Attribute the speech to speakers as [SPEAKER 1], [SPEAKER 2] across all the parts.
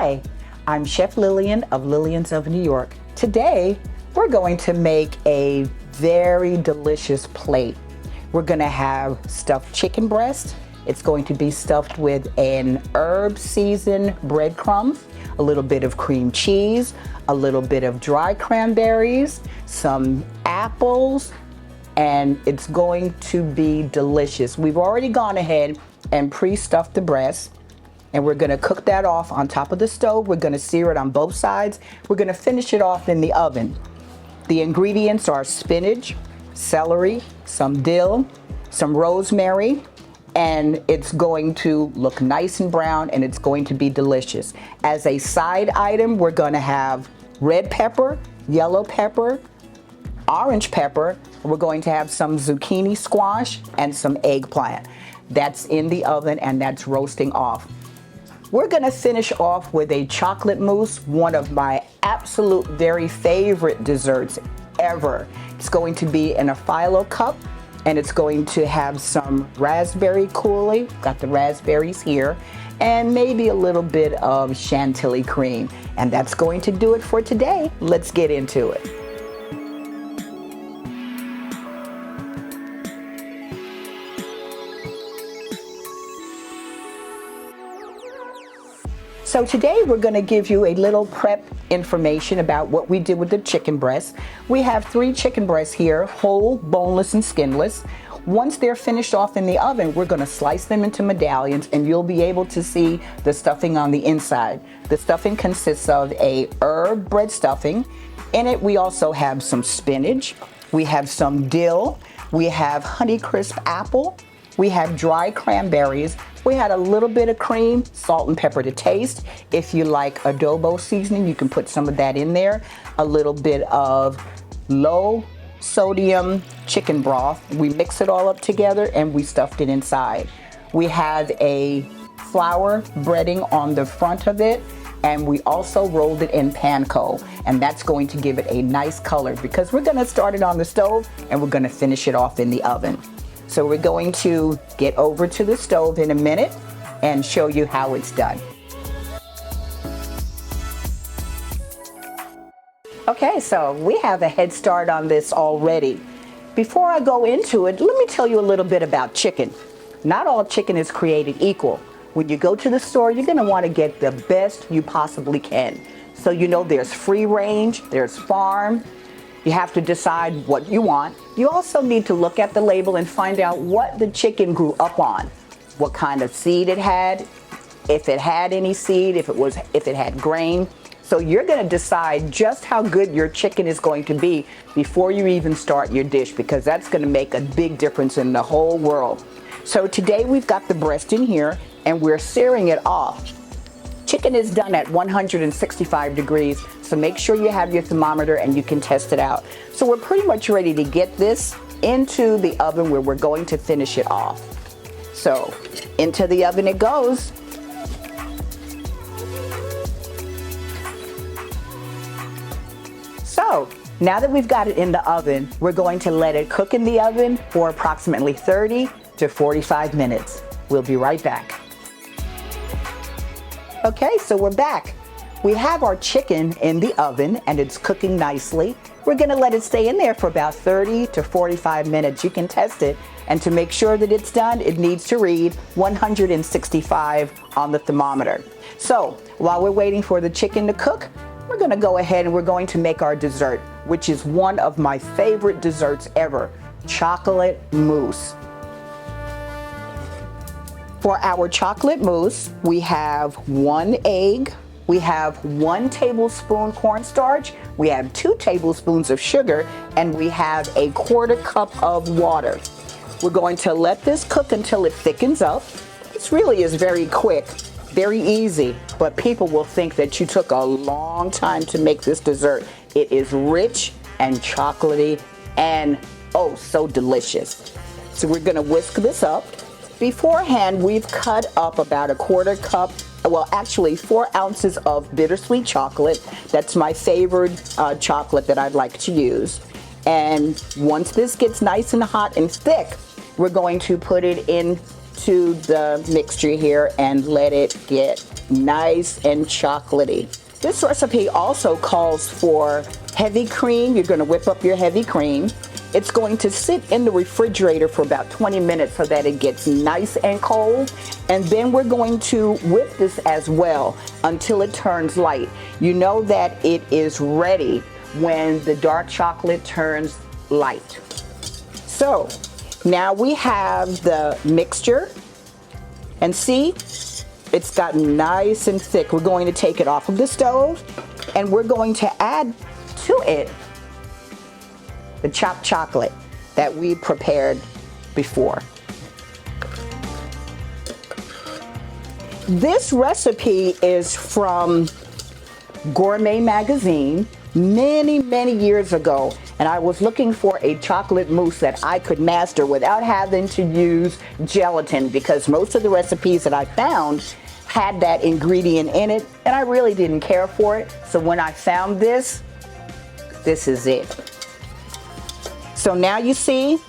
[SPEAKER 1] Hi, I'm Chef Lillian of Lillian's of New York. Today, we're going to make a very delicious plate. We're gonna have stuffed chicken breast. It's going to be stuffed with an herb seasoned breadcrumb, a little bit of cream cheese, a little bit of dry cranberries, some apples, and it's going to be delicious. We've already gone ahead and pre-stuffed the breast, and we're gonna cook that off on top of the stove. We're gonna sear it on both sides. We're gonna finish it off in the oven. The ingredients are spinach, celery, some dill, some rosemary, and it's going to look nice and brown, and it's going to be delicious. As a side item, we're gonna have red pepper, yellow pepper, orange pepper. We're going to have some zucchini squash and some eggplant. That's in the oven and that's roasting off. We're gonna finish off with a chocolate mousse, one of my absolute very favorite desserts ever. It's going to be in a phyllo cup, and it's going to have some raspberry coulis, got the raspberries here, and maybe a little bit of chantilly cream. And that's going to do it for today. Let's get into it. So today we're going to give you a little prep information about what we did with the chicken breasts. We have 3 chicken breasts here, whole, boneless, and skinless. Once they're finished off in the oven, we're going to slice them into medallions, and you'll be able to see the stuffing on the inside. The stuffing consists of a herb bread stuffing. In it, we also have some spinach, we have some dill, we have Honeycrisp apple, we have dry cranberries. We had a little bit of cream, salt and pepper to taste. If you like adobo seasoning, you can put some of that in there. A little bit of low sodium chicken broth. We mix it all up together and we stuffed it inside. We have a flour breading on the front of it, and we also rolled it in panko, and that's going to give it a nice color because we're gonna start it on the stove and we're gonna finish it off in the oven. So we're going to get over to the stove in a minute and show you how it's done. Okay, so we have a head start on this already. Before I go into it, let me tell you a little bit about chicken. Not all chicken is created equal. When you go to the store, you're gonna wanna get the best you possibly can. So you know there's free range, there's farm. You have to decide what you want. You also need to look at the label and find out what the chicken grew up on, what kind of seed it had, if it had any seed, if it had grain. So you're gonna decide just how good your chicken is going to be before you even start your dish, because that's gonna make a big difference in the whole world. So today we've got the breast in here and we're searing it off. Chicken is done at 165 degrees, so make sure you have your thermometer and you can test it out. So we're pretty much ready to get this into the oven where we're going to finish it off. So into the oven it goes. So now that we've got it in the oven, we're going to let it cook in the oven for approximately 30 to 45 minutes. We'll be right back. Okay, so we're back. We have our chicken in the oven and it's cooking nicely. We're gonna let it stay in there for about 30 to 45 minutes. You can test it, and to make sure that it's done, it needs to read 165 on the thermometer. So while we're waiting for the chicken to cook, we're gonna go ahead and we're going to make our dessert, which is one of my favorite desserts ever, chocolate mousse. For our chocolate mousse, we have 1 egg, we have 1 tablespoon cornstarch, we have 2 tablespoons of sugar, and we have a 1/4 cup of water. We're going to let this cook until it thickens up. This really is very quick, very easy, but people will think that you took a long time to make this dessert. It is rich and chocolatey and oh so delicious. So we're gonna whisk this up. Beforehand, we've cut up about a 1/4 cup, well actually 4 ounces of bittersweet chocolate. That's my favorite chocolate that I'd like to use. And once this gets nice and hot and thick, we're going to put it into the mixture here and let it get nice and chocolatey. This recipe also calls for heavy cream. You're going to whip up your heavy cream. It's going to sit in the refrigerator for about 20 minutes so that it gets nice and cold. And then we're going to whip this as well until it turns light. You know that it is ready when the dark chocolate turns light. So now we have the mixture, and see, it's gotten nice and thick. We're going to take it off of the stove, and we're going to add to it the chopped chocolate that we prepared before. This recipe is from Gourmet magazine many years ago, and I was looking for a chocolate mousse that I could master without having to use gelatin, because most of the recipes that I found had that ingredient in it and I really didn't care for it. So when I found this is it. So now you see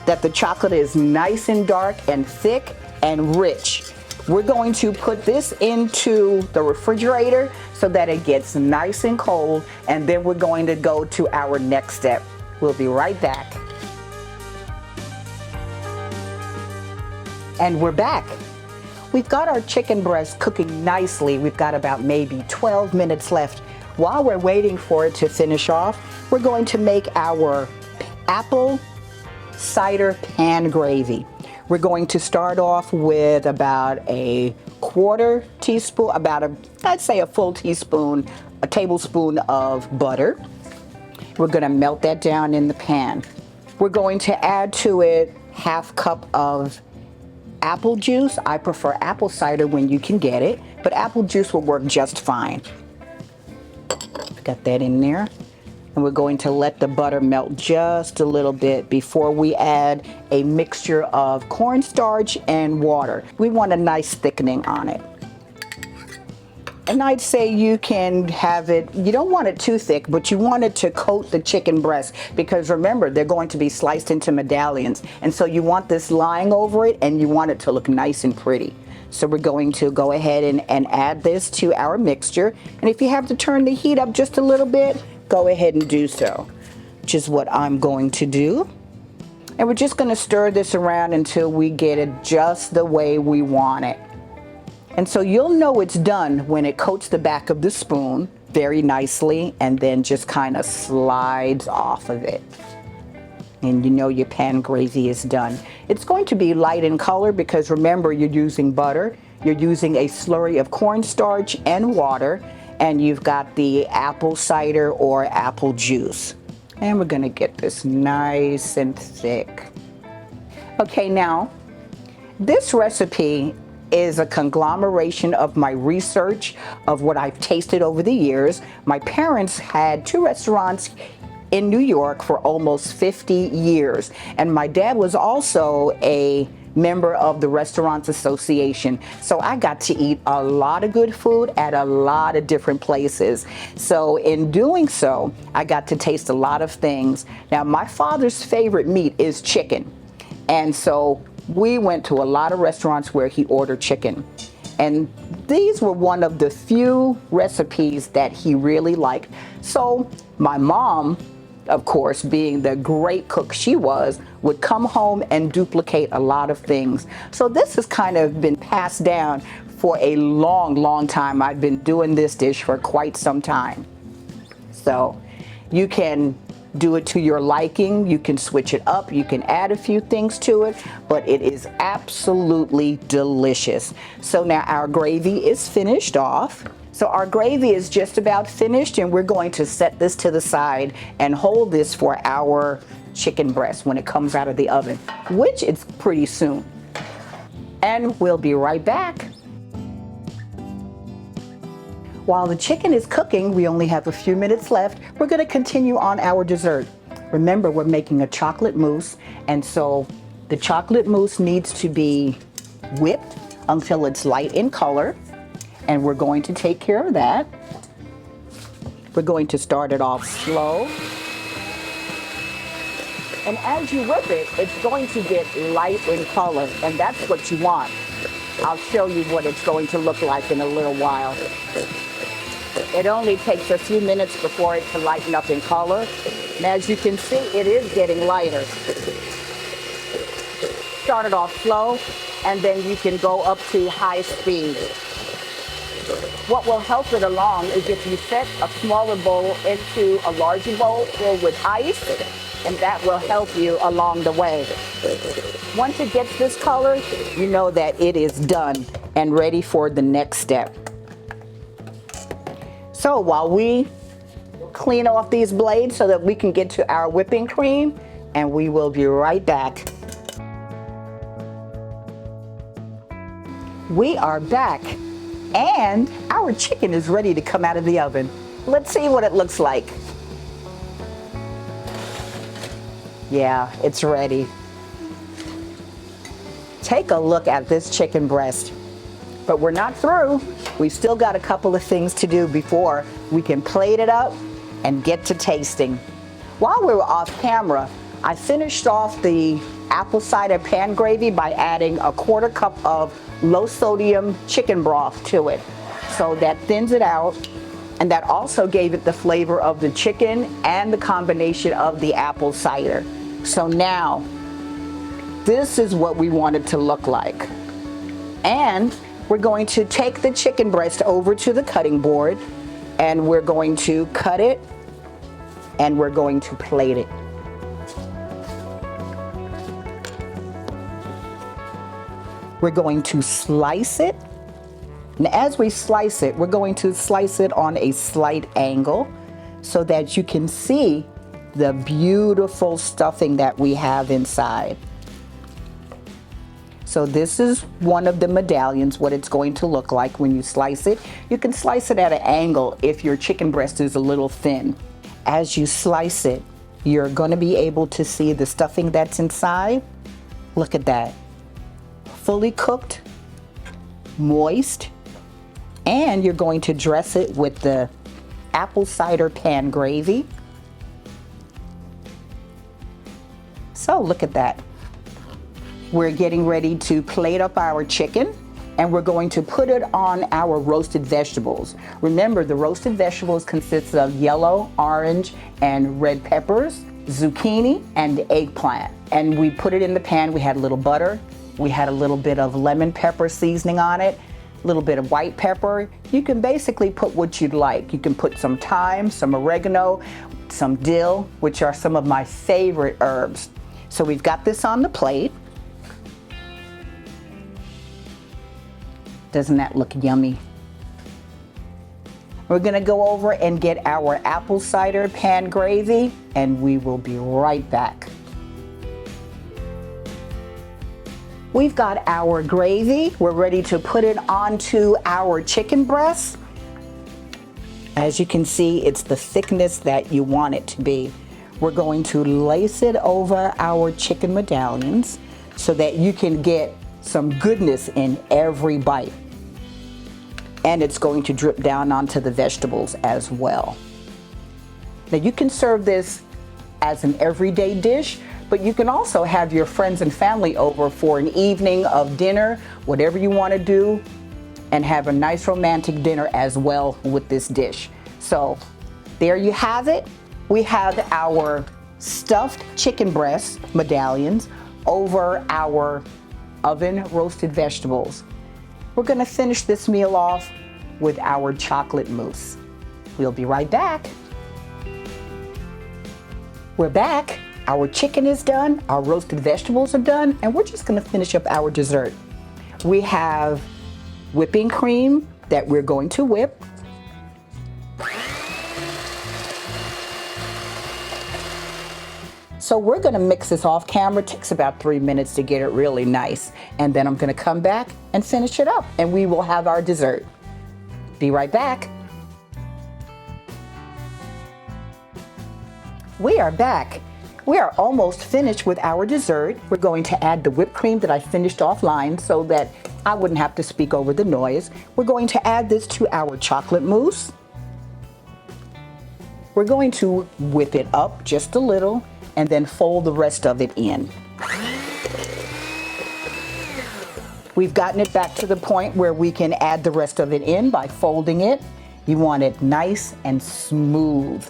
[SPEAKER 1] that the chocolate is nice and dark and thick and rich. We're going to put this into the refrigerator so that it gets nice and cold, and then we're going to go to our next step. We'll be right back. And we're back. We've got our chicken breast cooking nicely. We've got about maybe 12 minutes left. While we're waiting for it to finish off, we're going to make our apple cider pan gravy. We're going to start off with about a quarter teaspoon, I'd say a full teaspoon, a tablespoon of butter. We're going to melt that down in the pan. We're going to add to it half cup of apple juice. I prefer apple cider when you can get it, but apple juice will work just fine. Got that in there. And we're going to let the butter melt just a little bit before we add a mixture of cornstarch and water. We want a nice thickening on it. And I'd say you can have it, you don't want it too thick, but you want it to coat the chicken breast, because remember, they're going to be sliced into medallions. And so you want this lying over it, and you want it to look nice and pretty. So we're going to go ahead and add this to our mixture. And if you have to turn the heat up just a little bit, go ahead and do so, which is what I'm going to do. And we're just going to stir this around until we get it just the way we want it. And so you'll know it's done when it coats the back of the spoon very nicely and then just kind of slides off of it. And you know your pan gravy is done. It's going to be light in color because remember, you're using butter, you're using a slurry of cornstarch and water, and you've got the apple cider or apple juice. And we're gonna get this nice and thick. Okay, now, this recipe is a conglomeration of my research of what I've tasted over the years. My parents had 2 restaurants in New York for almost 50 years. And my dad was also a member of the Restaurants Association. So I got to eat a lot of good food at a lot of different places. So in doing so, I got to taste a lot of things. Now, my father's favorite meat is chicken. And so we went to a lot of restaurants where he ordered chicken. And these were one of the few recipes that he really liked. So my mom, of course, being the great cook she was, would come home and duplicate a lot of things. So this has kind of been passed down for a long time. I've been doing this dish for quite some time. So you can do it to your liking, you can switch it up, you can add a few things to it, but it is absolutely delicious. So now our gravy is finished off. So our gravy is just about finished, and we're going to set this to the side and hold this for our chicken breast when it comes out of the oven, which is pretty soon. And we'll be right back. While the chicken is cooking, we only have a few minutes left. We're going to continue on our dessert. Remember, we're making a chocolate mousse, and so the chocolate mousse needs to be whipped until it's light in color. And we're going to take care of that. We're going to start it off slow. And as you whip it, it's going to get light in color, and that's what you want. I'll show you what it's going to look like in a little while. It only takes a few minutes before it to lighten up in color. And as you can see, it is getting lighter. Start it off slow, and then you can go up to high speed. What will help it along is if you set a smaller bowl into a larger bowl filled with ice, and that will help you along the way. Once it gets this color, you know that it is done and ready for the next step. So while we clean off these blades so that we can get to our whipping cream, and we will be right back. We are back, and our chicken is ready to come out of the oven. Let's see what it looks like. Yeah, it's ready. Take a look at this chicken breast. But we're not through. We've still got a couple of things to do before we can plate it up and get to tasting. While we were off camera, I finished off the apple cider pan gravy by adding a 1/4 cup of low sodium chicken broth to it. So that thins it out, and that also gave it the flavor of the chicken and the combination of the apple cider. So now, this is what we want it to look like. And we're going to take the chicken breast over to the cutting board, and we're going to cut it, and we're going to plate it. We're going to slice it. And as we slice it, we're going to slice it on a slight angle so that you can see the beautiful stuffing that we have inside. So this is one of the medallions, what it's going to look like when you slice it. You can slice it at an angle if your chicken breast is a little thin. As you slice it, you're going to be able to see the stuffing that's inside. Look at that. Fully cooked, moist, and you're going to dress it with the apple cider pan gravy. So look at that. We're getting ready to plate up our chicken, and we're going to put it on our roasted vegetables. Remember, the roasted vegetables consists of yellow, orange, and red peppers, zucchini, and eggplant. And we put it in the pan. We had a little butter. We had a little bit of lemon pepper seasoning on it, a little bit of white pepper. You can basically put what you'd like. You can put some thyme, some oregano, some dill, which are some of my favorite herbs. So we've got this on the plate. Doesn't that look yummy? We're gonna go over and get our apple cider pan gravy, and we will be right back. We've got our gravy. We're ready to put it onto our chicken breast. As you can see, it's the thickness that you want it to be. We're going to lace it over our chicken medallions so that you can get some goodness in every bite. And it's going to drip down onto the vegetables as well. Now you can serve this as an everyday dish, but you can also have your friends and family over for an evening of dinner, whatever you want to do, and have a nice romantic dinner as well with this dish. So there you have it. We have our stuffed chicken breast medallions over our oven roasted vegetables. We're gonna finish this meal off with our chocolate mousse. We'll be right back. We're back. Our chicken is done, our roasted vegetables are done, and we're just gonna finish up our dessert. We have whipping cream that we're going to whip. So we're gonna mix this off camera. It takes about 3 minutes to get it really nice. And then I'm gonna come back and finish it up, and we will have our dessert. Be right back. We are back. We are almost finished with our dessert. We're going to add the whipped cream that I finished offline so that I wouldn't have to speak over the noise. We're going to add this to our chocolate mousse. We're going to whip it up just a little and then fold the rest of it in. We've gotten it back to the point where we can add the rest of it in by folding it. You want it nice and smooth.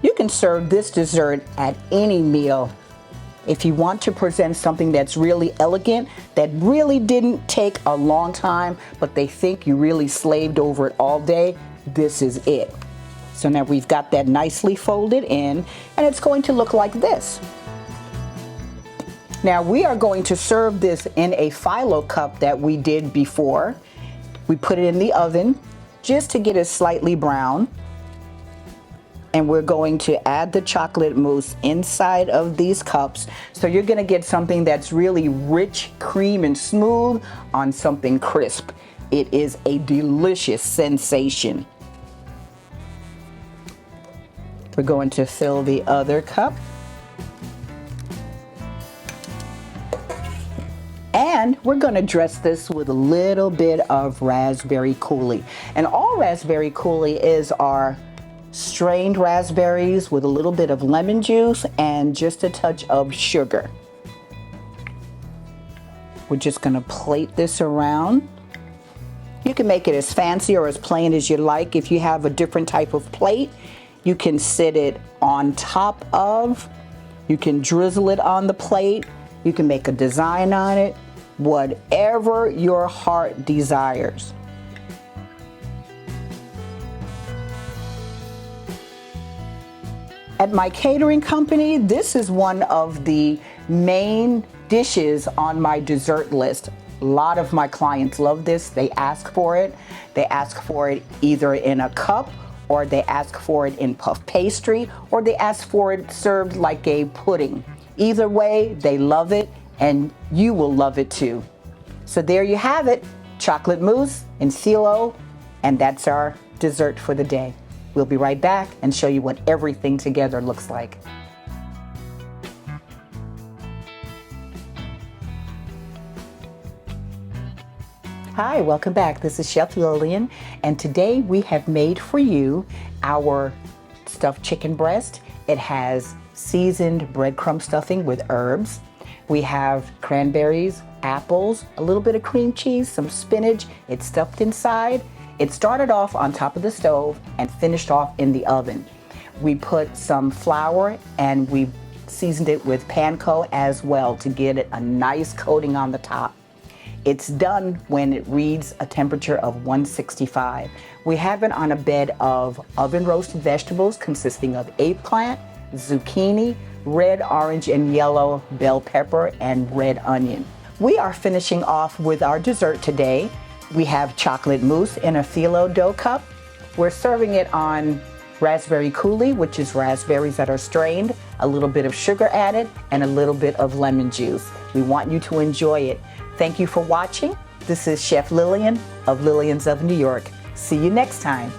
[SPEAKER 1] You can serve this dessert at any meal. If you want to present something that's really elegant, that really didn't take a long time, but they think you really slaved over it all day, this is it. So now we've got that nicely folded in, and it's going to look like this. Now we are going to serve this in a phyllo cup that we did before. We put it in the oven just to get it slightly brown. And we're going to add the chocolate mousse inside of these cups. So you're gonna get something that's really rich, cream, and smooth on something crisp. It is a delicious sensation. We're going to fill the other cup. And we're gonna dress this with a little bit of raspberry coulis. And all raspberry coulis is our strained raspberries with a little bit of lemon juice and just a touch of sugar. We're just gonna plate this around. You can make it as fancy or as plain as you like. If you have a different type of plate, you can sit it on top of, you can drizzle it on the plate, you can make a design on it, whatever your heart desires. At my catering company, this is one of the main dishes on my dessert list. A lot of my clients love this. They ask for it. They ask for it either in a cup, or they ask for it in puff pastry, or they ask for it served like a pudding. Either way, they love it, and you will love it too. So there you have it, chocolate mousse and phyllo, and that's our dessert for the day. We'll be right back and show you what everything together looks like. Hi, welcome back. This is Chef Lillian, and today we have made for you our stuffed chicken breast. It has seasoned breadcrumb stuffing with herbs. We have cranberries, apples, a little bit of cream cheese, some spinach. It's stuffed inside. It started off on top of the stove and finished off in the oven. We put some flour and we seasoned it with panko as well to get it a nice coating on the top. It's done when it reads a temperature of 165. We have it on a bed of oven roasted vegetables consisting of eggplant, zucchini, red, orange, and yellow bell pepper, and red onion. We are finishing off with our dessert today. We have chocolate mousse in a phyllo dough cup. We're serving it on raspberry coulis, which is raspberries that are strained, a little bit of sugar added, and a little bit of lemon juice. We want you to enjoy it. Thank you for watching. This is Chef Lillian of Lillian's of New York. See you next time.